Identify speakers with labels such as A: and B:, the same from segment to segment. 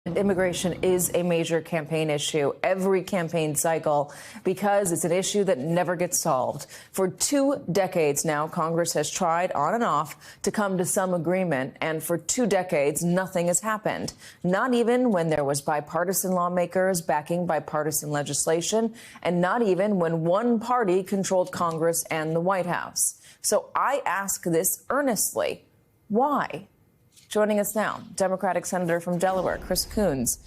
A: Immigration is a major campaign issue every campaign cycle because it's an issue that never gets solved. For 2 decades now, Congress has tried on and off to come to some agreement, and for 2 decades, nothing has happened. Not even when there was bipartisan lawmakers backing bipartisan legislation, and not even when one party controlled Congress and the White House. So I ask this earnestly. Why? Joining us now, Democratic Senator from Delaware, Chris Coons.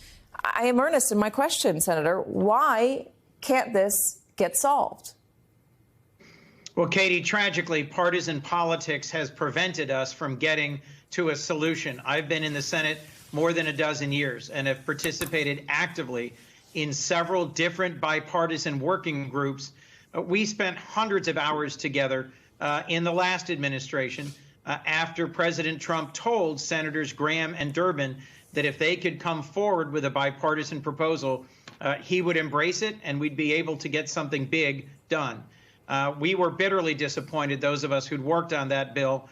A: I am earnest in my question, Senator. Why can't this get solved?
B: Well, Katie, tragically, partisan politics has prevented us from getting to a solution. I've been in the Senate more than a dozen years and have participated actively in several different bipartisan working groups. We spent hundreds of hours together in the last administration after President Trump told Senators Graham and Durbin that if they could come forward with a bipartisan proposal, he would embrace it and we'd be able to get something big done. We were bitterly disappointed, those of us who'd worked on that bill,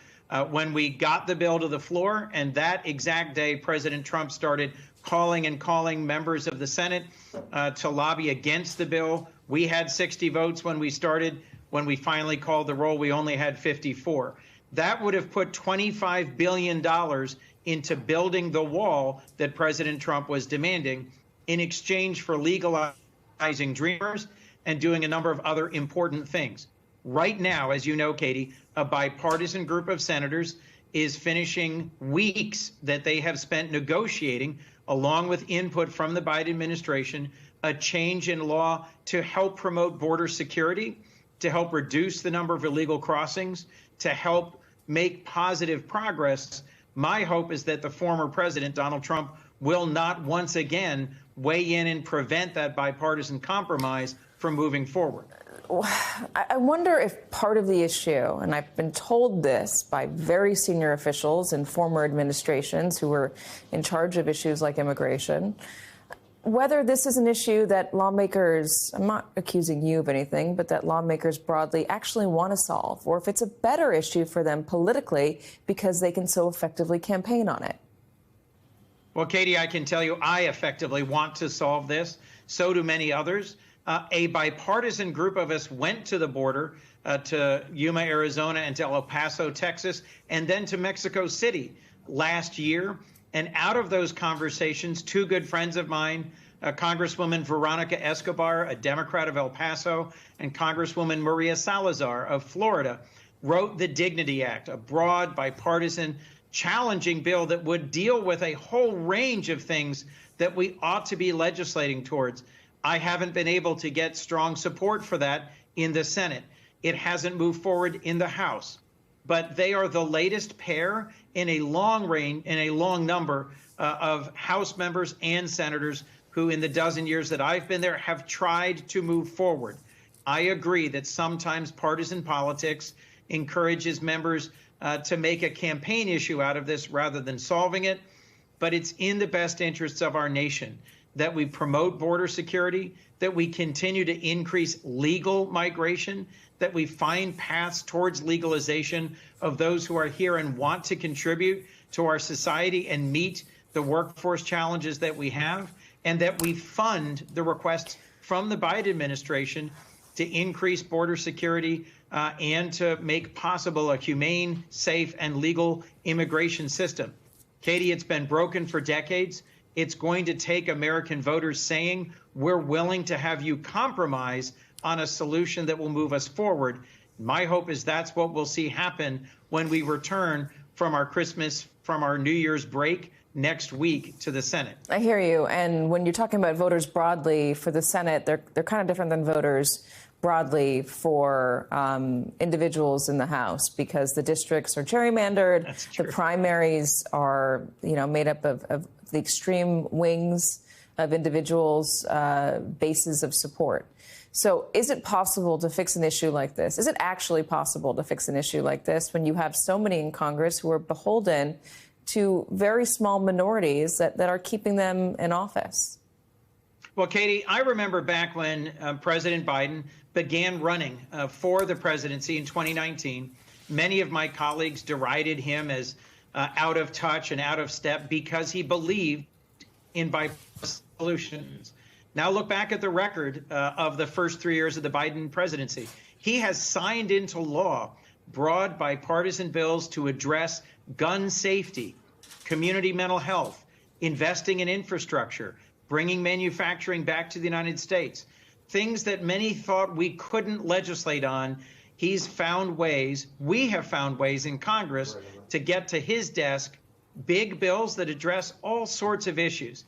B: when we got the bill to the floor, and that exact day, President Trump started calling members of the Senate to lobby against the bill. We had 60 votes when we started. When we finally called the roll, we only had 54. That would have put $25 billion into building the wall that President Trump was demanding in exchange for legalizing Dreamers and doing a number of other important things. Right now, as you know, Katie, a bipartisan group of senators is finishing weeks that they have spent negotiating, along with input from the Biden administration, a change in law to help promote border security, to help reduce the number of illegal crossings, to help make positive progress. My hope is that the former president, Donald Trump, will not once again weigh in and prevent that bipartisan compromise from moving forward.
A: I wonder if part of the issue, and I've been told this by very senior officials in former administrations who were in charge of issues like immigration, whether this is an issue that lawmakers, I'm not accusing you of anything, but that lawmakers broadly actually want to solve, or if it's a better issue for them politically because they can so effectively campaign on it.
B: Well, Katie, I can tell you I effectively want to solve this. So do many others. A bipartisan group of us went to the border to Yuma, Arizona, and to El Paso, Texas, and then to Mexico City last year. And out of those conversations, 2 good friends of mine, Congresswoman Veronica Escobar, a Democrat of El Paso, and Congresswoman Maria Salazar of Florida, wrote the Dignity Act, a broad, bipartisan, challenging bill that would deal with a whole range of things that we ought to be legislating towards. I haven't been able to get strong support for that in the Senate. It hasn't moved forward in the House. But they are the latest pair in a long number of House members and senators who, in the dozen years that I've been there, have tried to move forward. I agree that sometimes partisan politics encourages members to make a campaign issue out of this rather than solving it. But it's in the best interests of our nation that we promote border security, that we continue to increase legal migration, that we find paths towards legalization of those who are here and want to contribute to our society and meet the workforce challenges that we have, and that we fund the requests from the Biden administration to increase border security and to make possible a humane, safe, and legal immigration system. Katie, it's been broken for decades. It's going to take American voters saying, we're willing to have you compromise on a solution that will move us forward. My hope is that's what we'll see happen when we return from our New Year's break next week to the Senate.
A: I hear you. And when you're talking about voters broadly for the Senate, they're kind of different than voters broadly for individuals in the House, because the districts are gerrymandered. The primaries are, made up of the extreme wings of individuals' bases of support. So is it possible to fix an issue like this? Is it actually possible to fix an issue like this when you have so many in Congress who are beholden to very small minorities that are keeping them in office?
B: Well, Katie, I remember back when President Biden began running for the presidency in 2019, many of my colleagues derided him as out of touch and out of step because he believed in bipartisan solutions. Now look back at the record of the first 3 years of the Biden presidency. He has signed into law broad bipartisan bills to address gun safety, community mental health, investing in infrastructure, bringing manufacturing back to the United States, things that many thought we couldn't legislate on. He's found ways, we have found ways in Congress to get to his desk big bills that address all sorts of issues.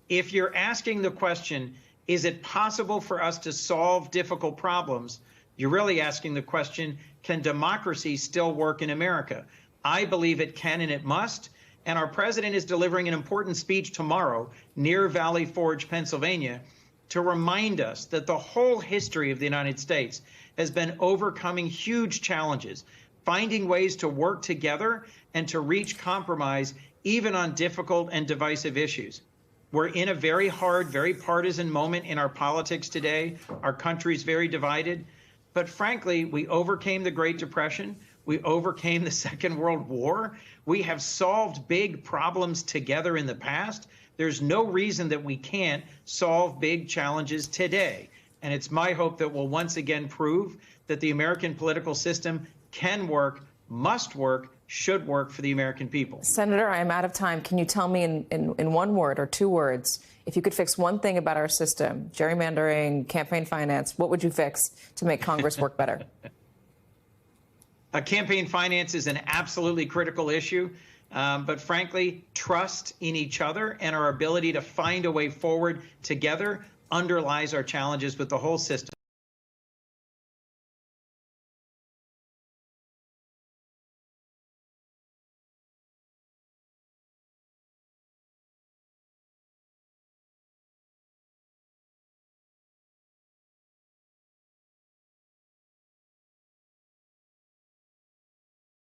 B: If you're asking the question, is it possible for us to solve difficult problems? You're really asking the question, can democracy still work in America? I believe it can and it must. And our president is delivering an important speech tomorrow near Valley Forge, Pennsylvania, to remind us that the whole history of the United States has been overcoming huge challenges, finding ways to work together and to reach compromise, even on difficult and divisive issues. We're in a very hard, very partisan moment in our politics today. Our country's very divided. But frankly, we overcame the Great Depression. We overcame the Second World War. We have solved big problems together in the past. There's no reason that we can't solve big challenges today. And it's my hope that we'll once again prove that the American political system can work, must work, should work for the American people.
A: Senator, I am out of time. Can you tell me in one word or two words, if you could fix one thing about our system, gerrymandering, campaign finance, what would you fix to make Congress work better?
B: Campaign finance is an absolutely critical issue. But frankly, trust in each other and our ability to find a way forward together underlies our challenges with the whole system.